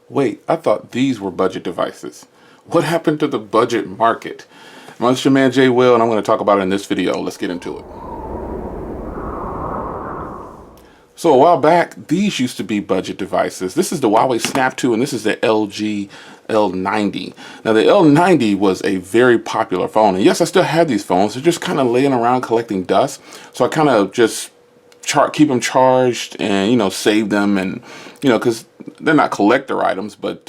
Wait, I thought these were budget devices. What happened to the budget market? My name's your man Jay Will, and I'm going to talk about it in this video. Let's get into it. So a while back, these used to be budget devices. This is the Huawei SnapTo, and this is the LG L90. Now the L90 was a very popular phone, and yes, I still have these phones. They're just kind of laying around collecting dust. So I kind of just keep them charged and save them, and because they're not collector items, but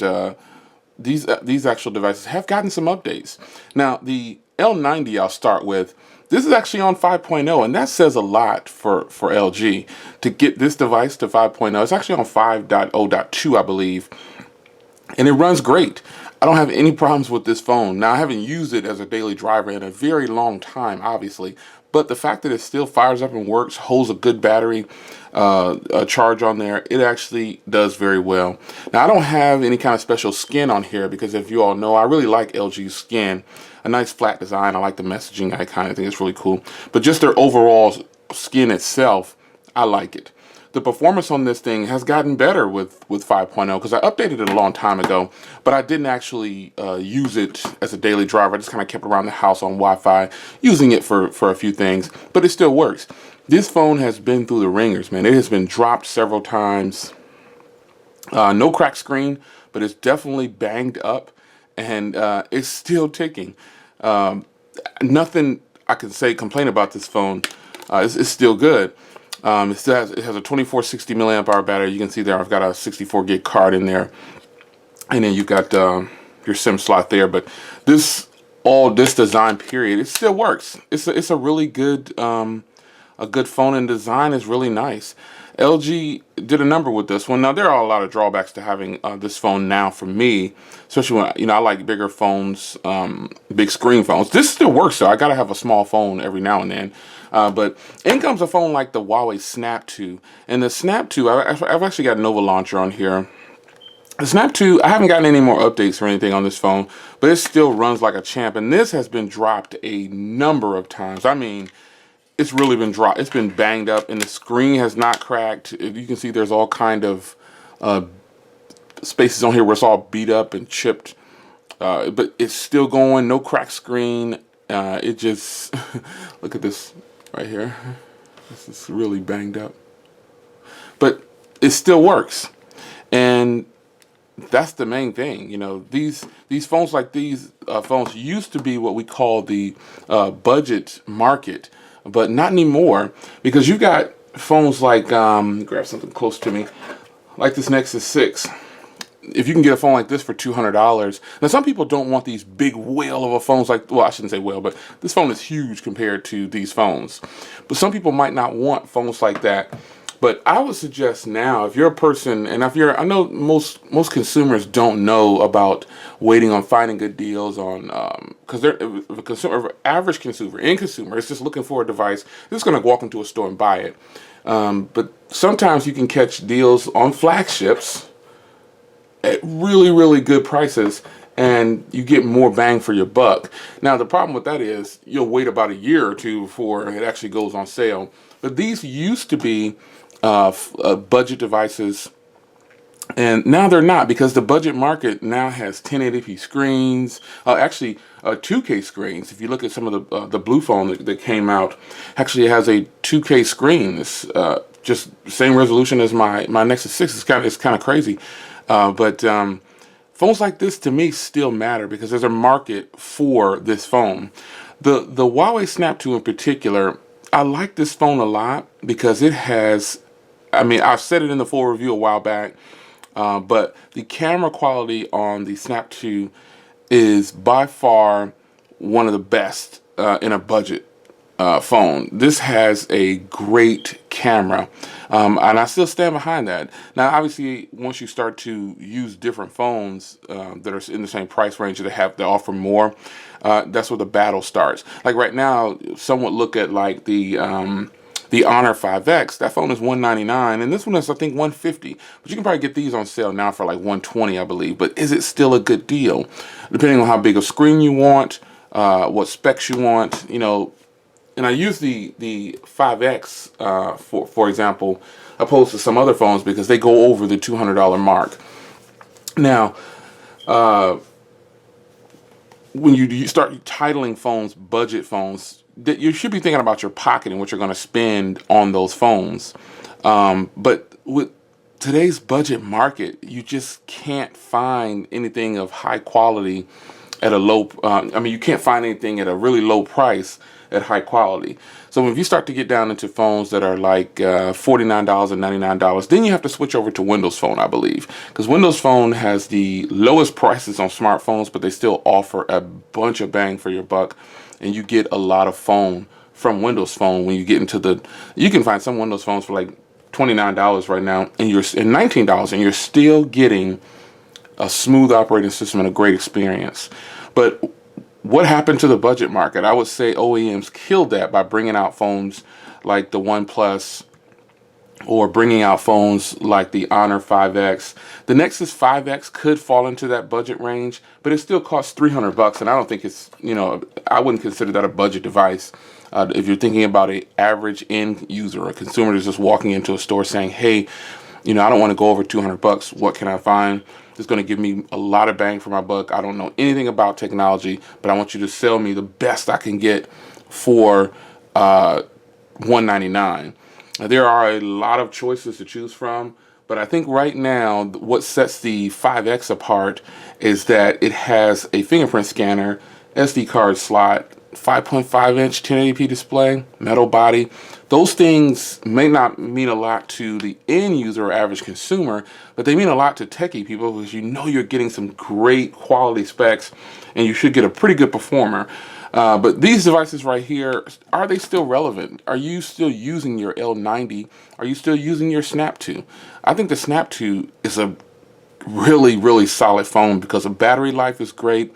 these actual devices have gotten some updates. Now the L90 I'll start with. This is actually on 5.0, and that says a lot for LG to get this device to 5.0. It's actually on 5.0.2, I believe, and it runs great. I don't have any problems with this phone. Now, I haven't used it as a daily driver in a very long time, obviously, but the fact that it still fires up and works, holds a good battery charge on there, it actually does very well. Now, I don't have any kind of special skin on here because, if you all know, I really like LG's skin. A nice flat design. I like the messaging icon. I think it's really cool. But just their overall skin itself, I like it. The performance on this thing has gotten better with 5.0 because I updated it a long time ago, but I didn't actually use it as a daily driver. I just kind of kept it around the house on Wi-Fi, using it for a few things, but it still works. This phone has been through the ringers, man. It has been dropped several times. No cracked screen, but it's definitely banged up, and it's still ticking. Nothing I can complain about this phone. It's still good. It has a 2460 milliamp hour battery. You can see there I've got a 64 gig card in there, and then you've got your SIM slot there. But this design period, it still works. It's a really good phone, and design is really nice. LG did a number with this one. Now, there are a lot of drawbacks to having this phone now for me, especially when I like bigger phones, big screen phones. This still works though. I gotta have a small phone every now and then. But in comes a phone like the Huawei SnapTo, and the SnapTo, I've actually got Nova Launcher on here. The SnapTo, I haven't gotten any more updates or anything on this phone, but it still runs like a champ. And this has been dropped a number of times. I mean, it's really been dropped. It's been banged up, and the screen has not cracked. You can see there's all kind of spaces on here where it's all beat up and chipped, but it's still going. No cracked screen. It just look at this right here. This is really banged up, but it still works, and that's the main thing. These phones like these phones used to be what we call the budget market, but not anymore, because you've got phones like grab something close to me, like this Nexus 6. If you can get a phone like this for $200, now some people don't want these big whale of a phones like, well, I shouldn't say whale, but this phone is huge compared to these phones. But some people might not want phones like that. But I would suggest now, if you're a person, and I know most consumers don't know about waiting on finding good deals on, because they're a consumer, average consumer, is just looking for a device. They're just going to walk into a store and buy it. But sometimes you can catch deals on flagships at really, really good prices, and you get more bang for your buck. Now, the problem with that is you'll wait about a year or two before it actually goes on sale. But these used to be budget devices, and now they're not, because the budget market now has 1080p screens, actually 2K screens. If you look at some of the blue phone that came out, actually it has a 2K screen. It's just the same resolution as my Nexus 6. It's kind of crazy. But phones like this to me still matter because there's a market for this phone. The Huawei SnapTo in particular, I like this phone a lot because it has, I mean, I've said it in the full review a while back, but the camera quality on the SnapTo is by far one of the best in a budget phone. This has a great camera, and I still stand behind that. Now, obviously, once you start to use different phones that are in the same price range that offer more, that's where the battle starts. Like right now, some would look at like the Honor 5X. That phone is $199, and this one is, I think, $150. But you can probably get these on sale now for like $120, I believe. But is it still a good deal? Depending on how big a screen you want, what specs you want, And I use the 5X for example, opposed to some other phones because they go over the $200 mark. Now, when you start titling phones budget phones, that you should be thinking about your pocket and what you're going to spend on those phones. But with today's budget market, you just can't find anything of high quality at a low. I mean, you can't find anything at a really low price at high quality. So if you start to get down into phones that are like $49 and $99, then you have to switch over to Windows Phone, I believe, because Windows Phone has the lowest prices on smartphones, but they still offer a bunch of bang for your buck, and you get a lot of phone from Windows Phone. When you get into the, you can find some Windows phones for like $29 right now, and you're in $19, and you're still getting a smooth operating system and a great experience. But what happened to the budget market? I would say OEMs killed that by bringing out phones like the OnePlus, or bringing out phones like the Honor 5X. The Nexus 5X could fall into that budget range, but it still costs $300, and I don't think it's, I wouldn't consider that a budget device. If you're thinking about an average end user, a consumer that's just walking into a store saying, hey, I don't want to go over $200. What can I find? It's going to give me a lot of bang for my buck. I don't know anything about technology, but I want you to sell me the best I can get for $199. There are a lot of choices to choose from, but I think right now what sets the 5X apart is that it has a fingerprint scanner, SD card slot, 5.5-inch 1080p display, metal body. Those things may not mean a lot to the end user or average consumer, but they mean a lot to techie people, because you're getting some great quality specs, and you should get a pretty good performer. But these devices right here, are they still relevant? Are you still using your L90? Are you still using your SnapTo? I think the SnapTo is a really, really solid phone because the battery life is great.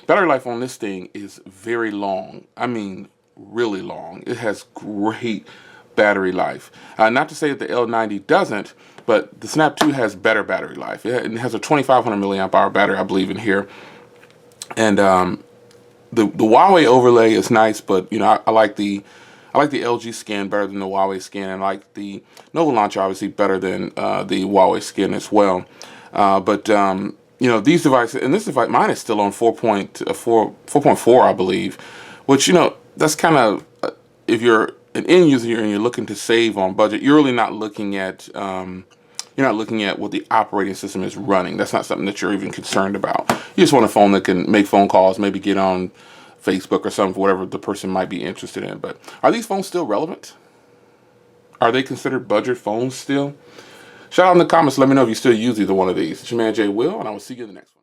Battery life on this thing is very long. I mean, really long. It has great battery life. Not to say that the L90 doesn't, but the SnapTo has better battery life. It has a 2,500 milliamp hour battery, I believe, in here. And the Huawei overlay is nice, but I like the LG skin better than the Huawei skin, and I like the Nova Launcher obviously better than the Huawei skin as well. But these devices, and this device, mine is still on 4.4, I believe, which that's kind of, if you're an end user and you're looking to save on budget, you're really not looking at what the operating system is running. That's not something that you're even concerned about. You just want a phone that can make phone calls, maybe get on Facebook or something, whatever the person might be interested in. But are these phones still relevant? Are they considered budget phones still? Shout out in the comments. Let me know if you still use either one of these. It's your man Jay Will, and I will see you in the next one.